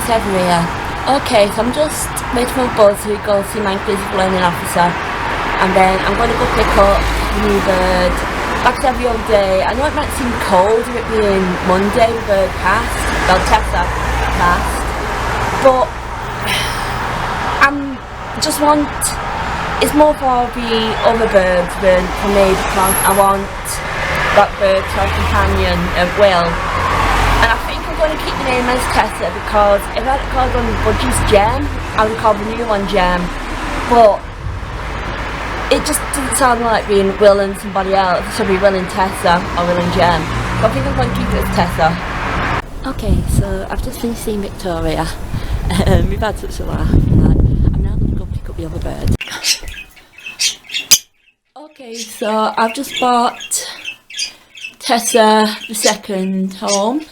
it's everywhere. Okay, so I'm just waiting for Buzz to go see my physical learning officer, and then I'm going to go pick up the new bird. Like every other day, I know it might seem cold with it being Monday, the bird passed, well Tessa passed, but just want, it's more for the other birds than for me, because I want that bird to have a companion of Will. And I think I'm going to keep the name as Tessa, because if I had called on Budgie's Gem, I would call the new one Gem. But it just doesn't sound like being Will and somebody else. It should be Will and Tessa or Will and Gem. So I think I'm going to keep it as Tessa. Okay, so I've just finished seeing Victoria. We've had such a laugh. I'm now going to go pick up the other bird. Okay, so I've just bought Tessa the second home.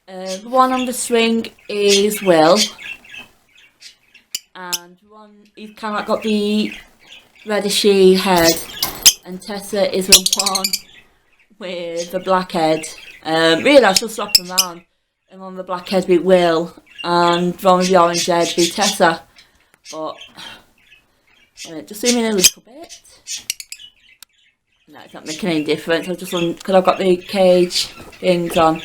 The one on the swing is Will, and one he's kind of like got the reddishy head, and Tessa is the one with the black head. Really, I should swap them around, and on the black head be Will, and one with the orange head be Tessa. But just zoom in a little bit. No, it's not making any difference. I've just because I've got the cage things on.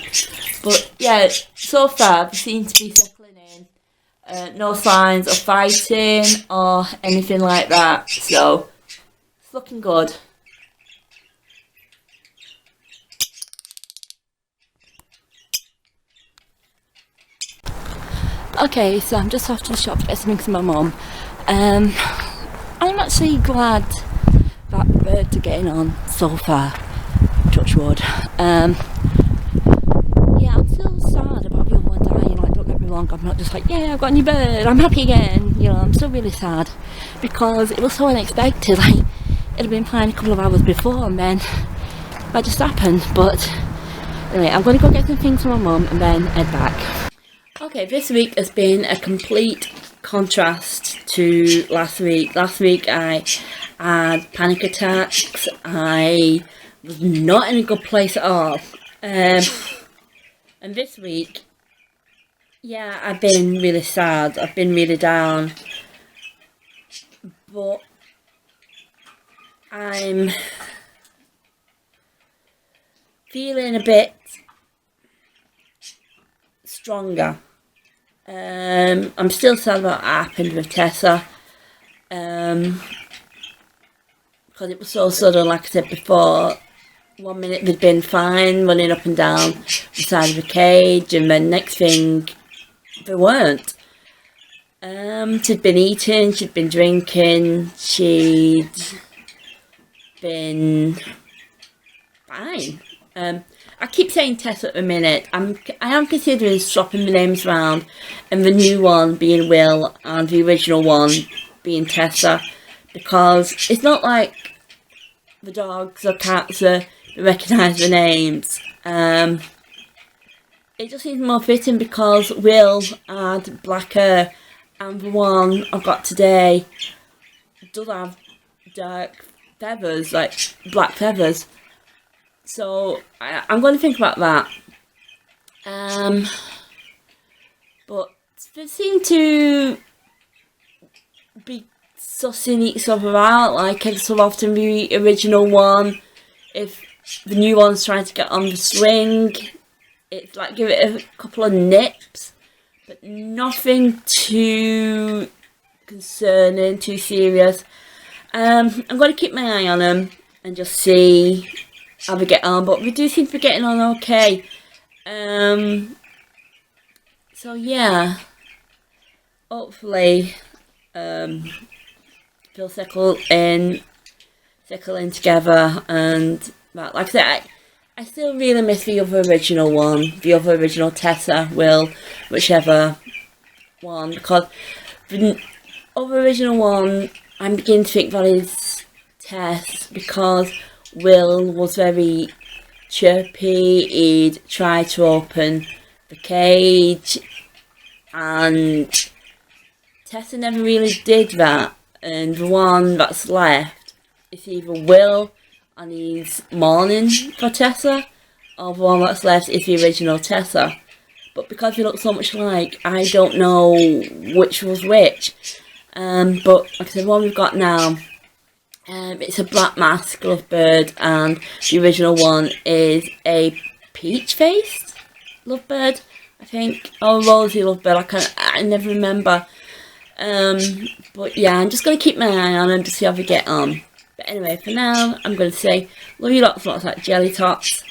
But yeah, so far they seem to be settling in. No signs of fighting or anything like that. So it's looking good. Okay, so I'm just off to the shop to get something for my mum. I'm actually glad that birds are getting on so far, touch wood. Yeah, I'm still sad about the other one dying, like, don't get me wrong, I'm not just like, yeah, I've got a new bird, I'm happy again, you know, I'm still really sad, because it was so unexpected, like, it had been planned a couple of hours before, and then that just happened. But anyway, I'm going to go get some things from my mum and then head back. Okay, this week has been a complete contrast to last week. Last week I had panic attacks. I was not in a good place at all. And this week, yeah, I've been really sad. I've been really down. But I'm feeling a bit stronger. I'm still sad about what happened with Tessa, because it was so sudden. Like I said before, 1 minute they'd been fine, running up and down the side of the cage, and then next thing, they weren't. She'd been eating, she'd been drinking, she'd been fine. I keep saying Tessa at the minute. I am considering swapping the names around, and the new one being Will and the original one being Tessa, because it's not like the dogs or cats recognise the names. It just seems more fitting because Will had black hair, and the one I've got today does have dark feathers, like black feathers. So I'm going to think about that. But they seem to be sussing each other out, like so often the original one. If the new one's trying to get on the swing, it's like give it a couple of nips, but nothing too concerning, too serious. I'm going to keep my eye on them and just see how we get on, but we do seem to be getting on okay. So yeah, hopefully they'll settle in together, and like I said, I still really miss the other original one, the other original Tessa, Will, whichever one, because the other original one, I'm beginning to think that is Tess, because Will was very chirpy. He'd try to open the cage, and Tessa never really did that. And the one that's left is either Will and he's mourning for Tessa, or the one that's left is the original Tessa. but because they look so much alike, I don't know which was which. But like I said, the one we've got now, it's a black mask lovebird, and the original one is a peach-faced lovebird, I think, or rosy lovebird. I never remember. But yeah, I'm just going to keep my eye on them to see how they get on. But anyway, for now, I'm going to say love you lots like jelly tots,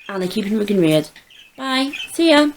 and I keep it looking weird. Bye. See ya.